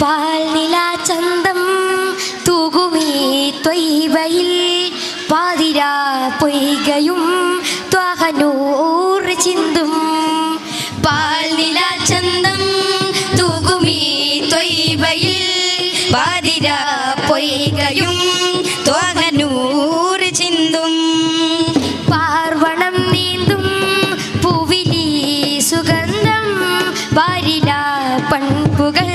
പാൽനിലാ ചന്തം തൂകുമീ ത്വയ്ബയിൽ പാതിരാ പൊയ്കയും ത്വാഹനൂർ ചിന്തും. പാൽനിലാ ചന്തം തൂകുമീ ത്വയ്ബയിൽ പാതിരാ പൊയ്കയും ത്വാഹനൂർ ചിന്തും. പാർവണം നീന്തും പൂവിലി സുഗന്ധം വാരില പൺപുകൾ